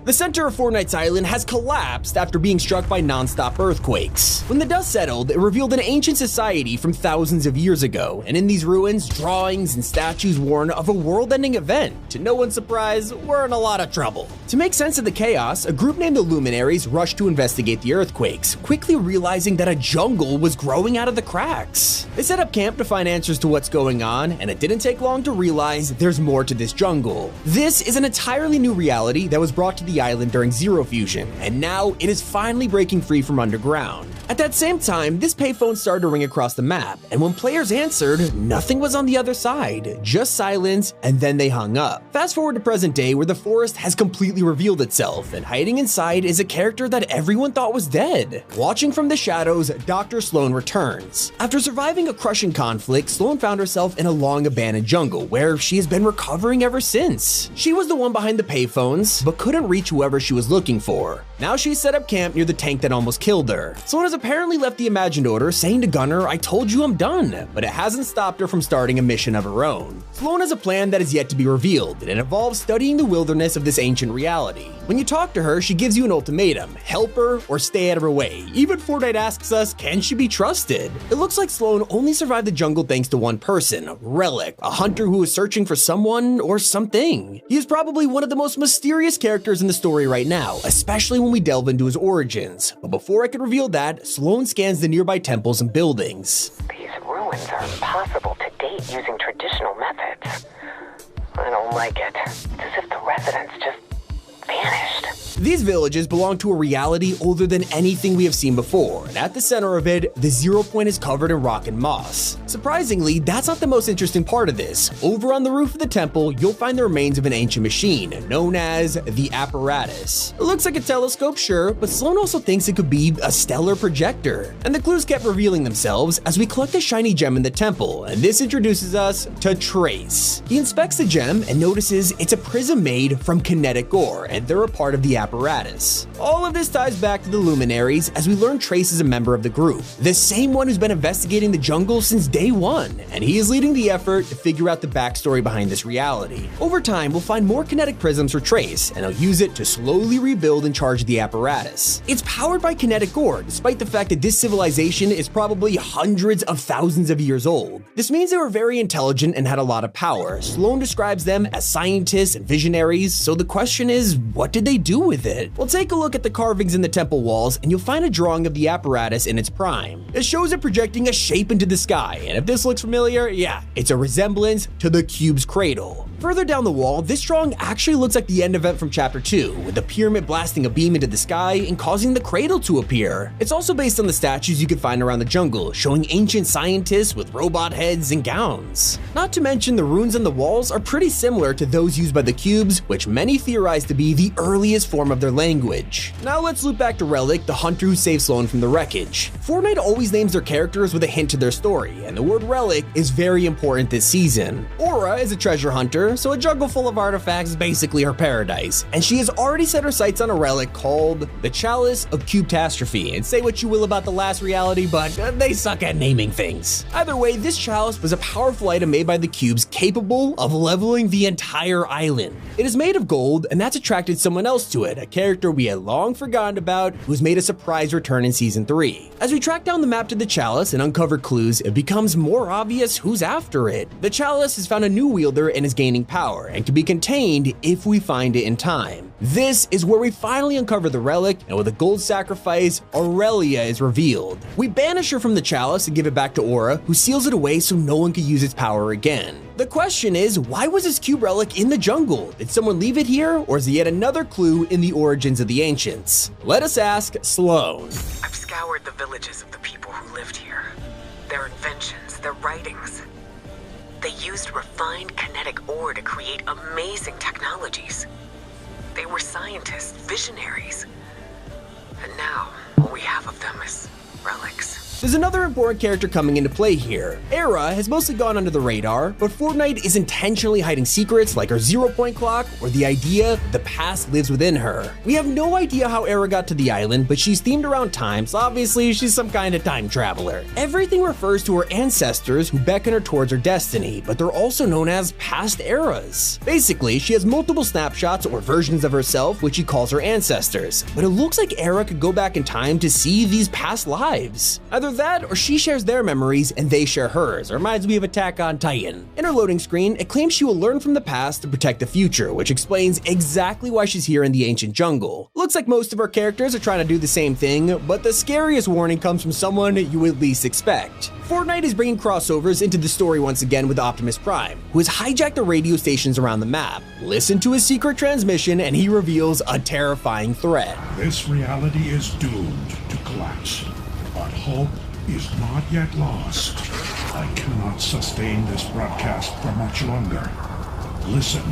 The center of Fortnite's island has collapsed after being struck by non-stop earthquakes. When the dust settled, it revealed an ancient society from thousands of years ago, and in these ruins, drawings and statues warn of a world-ending event. To no one's surprise, we're in a lot of trouble. To make sense of the chaos, a group named the Luminaries rushed to investigate the earthquakes, quickly realizing that a jungle was growing out of the cracks. They set up camp to find answers to what's going on, and it didn't take long to realize there's more to this jungle. This is an entirely new reality that was brought to the island during Zero Fusion, and now it is finally breaking free from underground. At that same time, this payphone started to ring across the map, and when players answered, nothing was on the other side, just silence, and then they hung up. Fast forward to present day, where the forest has completely revealed itself, and hiding inside is a character that everyone thought was dead. Watching from the shadows, Dr. Sloan returns. After surviving a crushing conflict, Sloan found herself in a long abandoned jungle, where she has been recovering ever since. She was the one behind the payphones, but couldn't reach whoever she was looking for. Now she's set up camp near the tank that almost killed her. Sloan has apparently left the Imagined Order, saying to Gunner, "I told you I'm done," but it hasn't stopped her from starting a mission of her own. Sloan has a plan that is yet to be revealed, and it involves studying the wilderness of this ancient reality. When you talk to her, she gives you an ultimatum: help her or stay out of her way. Even Fortnite asks us, can she be trusted? It looks like Sloan only survived the jungle thanks to one person, Relic, a hunter who is searching for someone or something. He is probably one of the most mysterious characters in the story right now, especially when we delve into his origins. But before I can reveal that, Sloan scans the nearby temples and buildings. These ruins are impossible to date using traditional methods. I don't like it. It's as if the residents just vanished. These villages belong to a reality older than anything we have seen before, and at the center of it, the 0 point is covered in rock and moss. Surprisingly, that's not the most interesting part of this. Over on the roof of the temple, you'll find the remains of an ancient machine, known as the apparatus. It looks like a telescope, sure, but Sloan also thinks it could be a stellar projector. And the clues kept revealing themselves as we collect a shiny gem in the temple, and this introduces us to Trace. He inspects the gem and notices it's a prism made from kinetic ore, and they're a part of the apparatus. All of this ties back to the Luminaries as we learn Trace is a member of the group, the same one who's been investigating the jungle since day one, and he is leading the effort to figure out the backstory behind this reality. Over time, we'll find more kinetic prisms for Trace, and he'll use it to slowly rebuild and charge the apparatus. It's powered by kinetic ore, despite the fact that this civilization is probably hundreds of thousands of years old. This means they were very intelligent and had a lot of power. Sloan describes them as scientists and visionaries, so the question is, what did they do with it? Well, take a look at the carvings in the temple walls and you'll find a drawing of the apparatus in its prime. It shows it projecting a shape into the sky, and if this looks familiar, yeah, it's a resemblance to the cube's cradle. Further down the wall, this drawing actually looks like the end event from Chapter 2, with the pyramid blasting a beam into the sky and causing the cradle to appear. It's also based on the statues you can find around the jungle, showing ancient scientists with robot heads and gowns. Not to mention, the runes on the walls are pretty similar to those used by the cubes, which many theorize to be the earliest form of their language. Now let's loop back to Relic, the hunter who saved Sloan from the wreckage. Fortnite always names their characters with a hint to their story, and the word Relic is very important this season. Aura is a treasure hunter, so a jungle full of artifacts is basically her paradise, and she has already set her sights on a relic called the Chalice of Cubetastrophe. And say what you will about the last reality, but they suck at naming things. Either way, this chalice was a powerful item made by the cubes capable of leveling the entire island. It is made of gold, and that's attracted someone else to it, a character we had long forgotten about who's made a surprise return in Season 3. As we track down the map to the chalice and uncover clues, it becomes more obvious who's after it. The chalice has found a new wielder and is gaining power, and can be contained if we find it in time. This is where we finally uncover the relic, and with a gold sacrifice, Aurelia is revealed. We banish her from the chalice and give it back to Aura, who seals it away so no one could use its power again. The question is, why was this cube relic in the jungle? Did someone leave it here, or is it yet another clue in the origins of the ancients? Let us ask Sloan. I've scoured the villages of the people who lived here. Their inventions, their writings. They used refined kinetic ore to create amazing technologies. They were scientists, visionaries. And now, all we have of them is relics. There's another important character coming into play here. Era has mostly gone under the radar, but Fortnite is intentionally hiding secrets like her 0-point clock or the idea the past lives within her. We have no idea how Era got to the island, but she's themed around time, so obviously she's some kind of time traveler. Everything refers to her ancestors who beckon her towards her destiny, but they're also known as past eras. Basically, she has multiple snapshots or versions of herself, which she calls her ancestors, but it looks like Era could go back in time to see these past lives. Either that, or she shares their memories and they share hers. It reminds me of Attack on Titan. In her loading screen, it claims she will learn from the past to protect the future, which explains exactly why she's here in the ancient jungle. Looks like most of our characters are trying to do the same thing, but the scariest warning comes from someone you would least expect. Fortnite is bringing crossovers into the story once again with Optimus Prime, who has hijacked the radio stations around the map. Listen to his secret transmission and he reveals a terrifying threat. This reality is doomed to collapse, but hope is not yet lost. I cannot sustain this broadcast for much longer. Listen,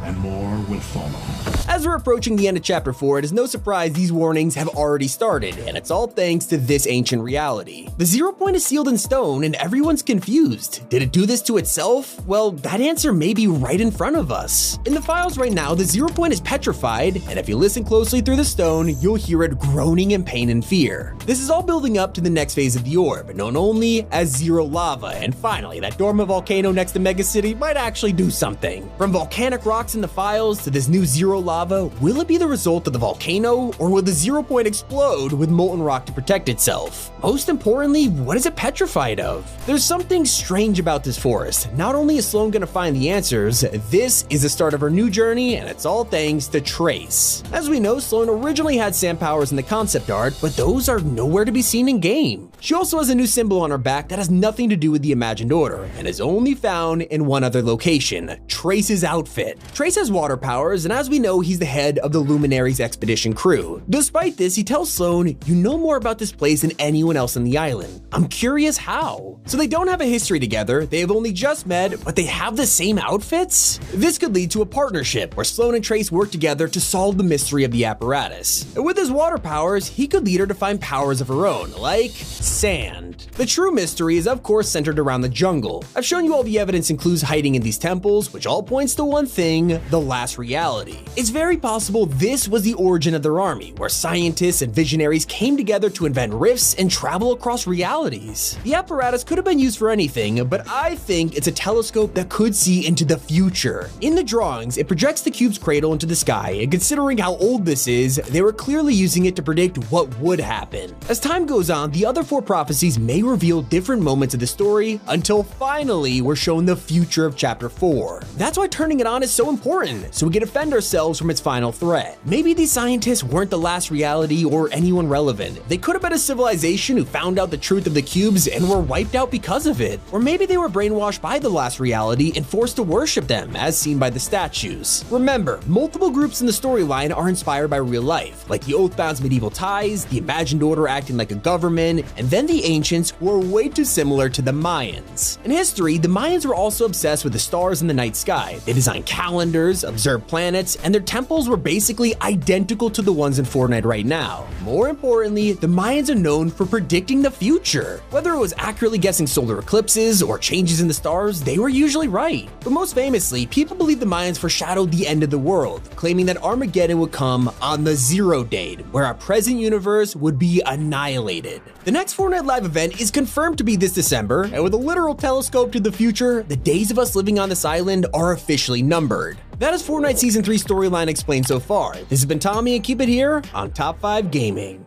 and more will follow. As we're approaching the end of Chapter 4, it is no surprise these warnings have already started, and it's all thanks to this ancient reality. The 0-point is sealed in stone, and everyone's confused. Did it do this to itself? Well, that answer may be right in front of us. In the files right now, the 0-point is petrified, and if you listen closely through the stone, you'll hear it groaning in pain and fear. This is all building up to the next phase of the orb, known only as Zero Lava, and finally, that dormant volcano next to Mega City might actually do something. From volcanic rocks in the files to this new Zero Lava, will it be the result of the volcano, or will the 0-point explode with molten rock to protect itself? Most importantly, what is it petrified of? There's something strange about this forest. Not only is Sloan gonna find the answers, this is the start of her new journey, and it's all thanks to Trace. As we know, Sloan originally had sand powers in the concept art, but those are nowhere to be seen in game. She also has a new symbol on her back that has nothing to do with the Imagined Order, and is only found in one other location, Trace's outfit. Trace has water powers, and as we know, he's the head of the Luminaries expedition crew. Despite this, he tells Sloan, "You know more about this place than anyone else on the island. I'm curious how." So they don't have a history together, they have only just met, but they have the same outfits? This could lead to a partnership where Sloan and Trace work together to solve the mystery of the apparatus. And with his water powers, he could lead her to find powers of her own, like sand. The true mystery is of course centered around the jungle. I've shown you all the evidence and clues hiding in these temples, which all points to one thing: the last reality. It's very possible this was the origin of their army, where scientists and visionaries came together to invent rifts and travel across realities. The apparatus could have been used for anything, but I think it's a telescope that could see into the future. In the drawings, it projects the cube's cradle into the sky, and considering how old this is, they were clearly using it to predict what would happen. As time goes on, the other 4 prophecies may reveal different moments of the story, until finally we're shown the future of Chapter 4. That's why turning it on is so important, so we can defend ourselves from its final threat. Maybe these scientists weren't the last reality or anyone relevant. They could have been a civilization who found out the truth of the cubes and were wiped out because of it. Or maybe they were brainwashed by the last reality and forced to worship them, as seen by the statues. Remember, multiple groups in the storyline are inspired by real life, like the Oathbound's medieval ties, the Imagined Order acting like a government, and then the Ancients, who are way too similar to the Mayans. In history, the Mayans were also obsessed with the stars in the night sky. They designed calendars, observed planets, and their temples were basically identical to the ones in Fortnite right now. More importantly, the Mayans are known for predicting the future. Whether it was accurately guessing solar eclipses or changes in the stars, they were usually right. But most famously, people believe the Mayans foreshadowed the end of the world, claiming that Armageddon would come on the 0 date, where our present universe would be annihilated. The next Fortnite Live event is confirmed to be this December, and with a literal telescope to the future, the days of us living on this island are officially numbered. That is Fortnite Season 3 storyline explained so far. This has been Tommy, and keep it here on Top 5 Gaming.